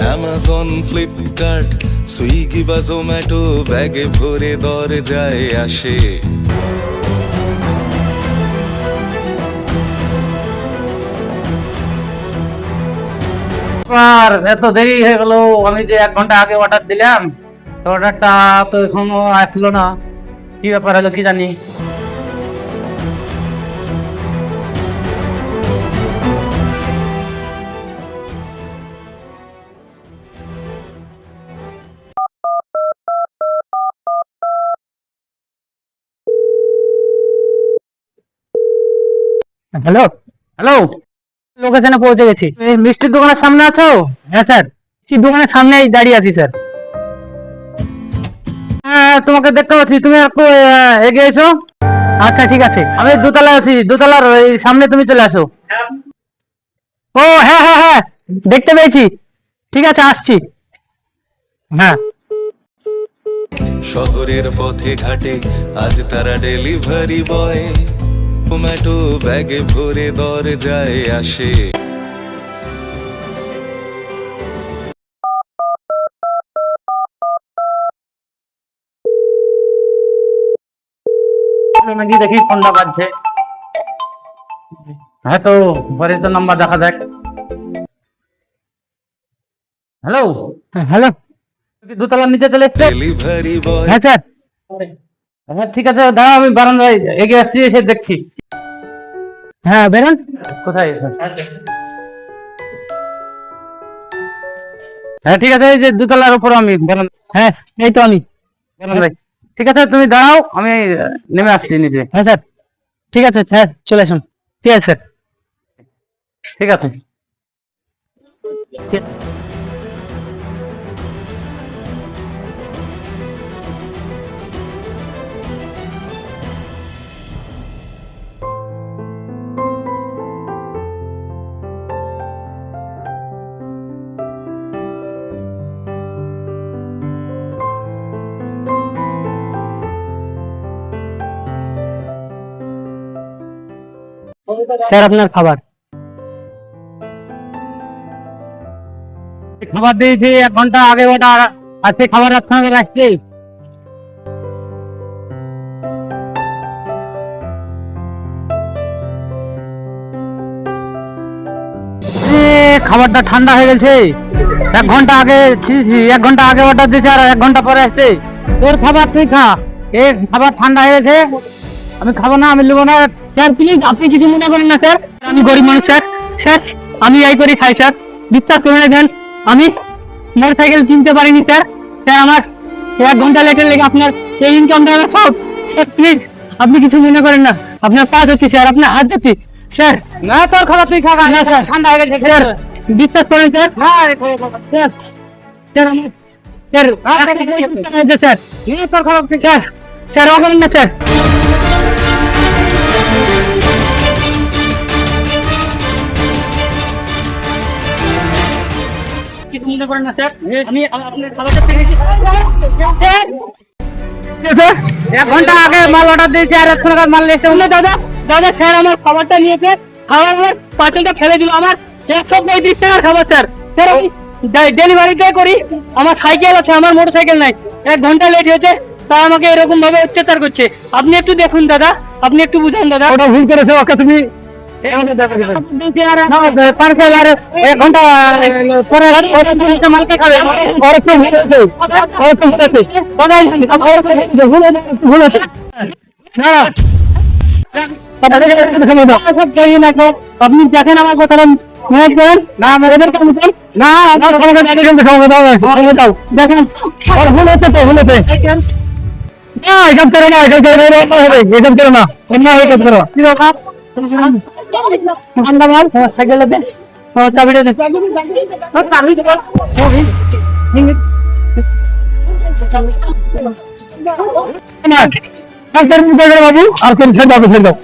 Amazon, Flipkart, Swiggy বা জোম্যাটো ব্যাগে ভরে দরজায় আসে। আর এত দেরি হয়ে গেল, আমি যে 1 ঘন্টা আগে অর্ডার দিলাম, তো অর্ডারটা তো এখনো আসলো না। কি ব্যাপার হলো কি জানি। হ্যালো হ্যালো, লোকেশনে পৌঁছে গেছি। এই মিষ্টির দোকানের সামনে আছো? হ্যাঁ স্যার, মিষ্টির দোকানের সামনেই দাঁড়িয়ে আছি স্যার। হ্যাঁ, তোমাকে দেখতে পাচ্ছি, তুমি একটু এগিয়ে এসো। আচ্ছা ঠিক আছে, আমি দোতলায় আছি, দোতলার ওই সামনে তুমি চলে আসো। ও হ্যাঁ হ্যাঁ হ্যাঁ, দেখতে পেয়েছি। ঠিক আছে, আসছি। হ্যাঁ। শহরের পথে ঘাটে আজ তারা ডেলিভারি বয়, জোম্যাটো ব্যাগে ভরে দরজায় আসে। নাকি দেখি ফোনটা বাজছে। হ্যাঁ, তো বাড়ির তো নাম্বার দেখা যাক। হ্যালো হ্যালো, দোতলার নিচে চলে এসছে? ডেলিভারি বয় হ্যাঁ স্যার। হ্যাঁ ঠিক আছে, দাঁড়াও, আমি বারান্দায় এগিয়ে আসছি, এসে দেখছি। হ্যাঁ বেরোন। কোথায় এসে? হ্যাঁ ঠিক আছে, এই যে দোতলার উপর আমি বারান্দা। হ্যাঁ এই তো আমি বারান্দায়। ঠিক আছে, তুমি দাঁড়াও, আমি নেমে আসছি নিচে। হ্যাঁ স্যার ঠিক আছে, হ্যাঁ চলে আসুন। ঠিক আছে স্যার, ঠিক আছে। স্যার আপনার খাবার। খাবার দিয়েছি 1 ঘন্টা আগে, ওটা আজকে খাবার আপনাকে রাখছি। খাবারটা ঠান্ডা হয়ে গেছে। 1 ঘন্টা আগে 1 ঘন্টা আগে অর্ডার দিয়েছে, আর 1 ঘন্টা পরে আসছে। তোর খাবার তুই খা, এই খাবার ঠান্ডা হয়ে গেছে, আমি খাবো না, আমি নেবো না। স্যার প্লিজ, আপনি কিছু মনে করেন না স্যার, আমি গরিব মানুষ স্যার। স্যার আমি এই করে খাই স্যার, বিশ্বাস করে নেন। আমি মোটরসাইকেল কিনতে পারিনি স্যার। স্যার আমার 1 ঘন্টা লেটের লেগে আপনার এই ইনকামটা সব। স্যার প্লিজ, আপনি কিছু মনে করেন না, আপনার পা ধরছি স্যার, আপনার হাত ধরছি স্যার। না তোর খাবার তুই খাবা না স্যার, ঠান্ডা হয়ে গেছে স্যার, বিশ্বাস করেন স্যার। হ্যাঁ স্যার, স্যার আমার স্যার স্যার, তোর খাবার স্যার, স্যার ও করেন না স্যার। কিছু মনে করেন না স্যার, আমি আপনার খাবারটা পেয়েছি স্যার। 1 ঘন্টা আগে মাল অর্ডার দিয়েছি, আর এখন মাল এসে উনি দাদা দাদা স্যার আমার খাবারটা নিয়েছে, খাবার আমার পার্সেলটা ফেলে দিল। আমার 135 টাকার খাবার স্যার। স্যার আমি ডেলিভারিটাই করি, আমার সাইকেল আছে, আমার মোটরসাইকেল নাই। 1 ঘন্টা লেট হয়েছে, তা আমাকে এরকম ভাবে অত্যাচার করছে। আপনি একটু দেখুন দাদা, আপনি একটু বুঝান দাদা। ওটা ভুল করেছে, ওকে তুমি পার্সেল আর 1 ঘন্টা পরে মালকে খাবে। ভুল আছে আপনি দেখেন আমার কথাটা ম্যানেজ করেন না, এদের কাম না, দেখেন ভুল হচ্ছে, তো ভুল হচ্ছে না, এসব করো না, এসব করো না, হবে এসব করো না, অন্য হয়ে কাজ করো। ঠান্ডা মাল সাইকেলে দে, চাবিটা দে, বাবু আর কোন ছেড়ে দাও, ছেড়ে দাও।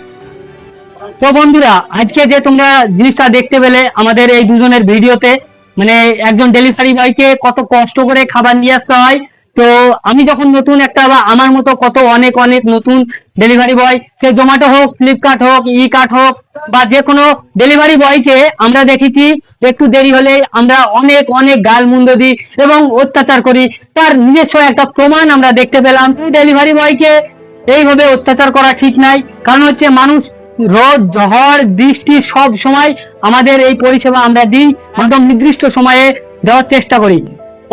তো বন্ধুরা, আজকে যে তোমরা জিনিসটা দেখতে পেলে আমাদের এই দুজনের ভিডিওতে, মানে একজন ডেলিভারি বয়কে কত কষ্ট করে খাবার নিয়ে আসতে হয়, তো আমি যখন নতুন একটা বা আমার মতো কত অনেক অনেক নতুন ডেলিভারি বয়, সে জোম্যাটো হোক, ফ্লিপকার্ট হোক, ই কার্ট হোক বা যে কোনো ডেলিভারি বয়কে আমরা দেখেছি একটু দেরি হলে আমরা অনেক অনেক গালমন্দ দিই এবং অত্যাচার করি। তার নিজস্ব একটা প্রমাণ আমরা দেখতে পেলাম। ডেলিভারি বয়কে এইভাবে অত্যাচার করা ঠিক নাই, কারণ হচ্ছে মানুষ রোদ ঝড় বৃষ্টি সব সময় আমাদের এই পরিষেবা আমরা দিই, একদম নির্দিষ্ট সময়ে দেওয়ার চেষ্টা করি।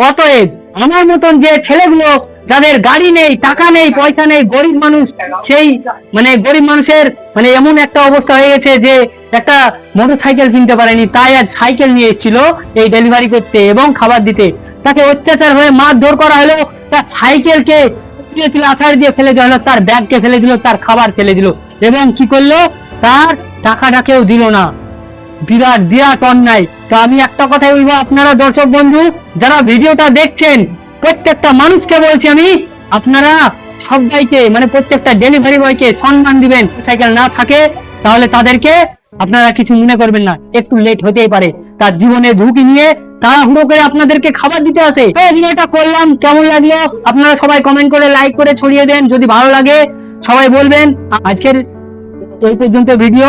অতএব আমার মতন যে ছেলেগুলো যাদের গাড়ি নেই, টাকা নেই, পয়সা নেই, গরিব মানুষ, সেই মানে গরিব মানুষের মানে এমন একটা অবস্থা হয়ে গেছে যে একটা মোটরসাইকেল কিনতে পারেনি, তাই আজ সাইকেল নিয়ে এসেছিল এই ডেলিভারি করতে এবং খাবার দিতে। তাকে অত্যাচার হয়ে মারধর করা হলো, তার সাইকেলকে আছাড় দিয়ে ফেলে দেওয়া হলো, তার ব্যাগকে ফেলে দিল, তার খাবার ফেলে দিল এবং কি করলো, তার টাকাটাকেও দিল না। বিরাট বিরাট অন্যায়। তো আমি একটা কথাই বলবো, আপনারা দর্শক বন্ধু যারা ভিডিওটা দেখছেন, প্রত্যেকটা মানুষকে বলছি আমি, আপনারা সবাইকে মানে প্রত্যেকটা ডেলিভারি বয়কে সম্মান দিবেন। সাইকেল না থাকে তাহলে তাদেরকে আপনারা কিছু মনে করবেন না, একটু লেট হতেই পারে, তার জীবনে ঝুঁকি নিয়ে তাড়াহুড়ো করে আপনাদেরকে খাবার দিতে আসে। তো ভিডিওটা করলাম, কেমন লাগলো আপনারা সবাই কমেন্ট করে লাইক করে ছড়িয়ে দেন, যদি ভালো লাগে সবাই বলবেন। আজকের এই পর্যন্ত ভিডিও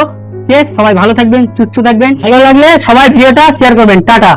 শেষ। সবাই ভালো থাকবেন, সুস্থ থাকবেন, ভালো লাগলে সবাই ভিডিওটা শেয়ার করবেন। টাটা।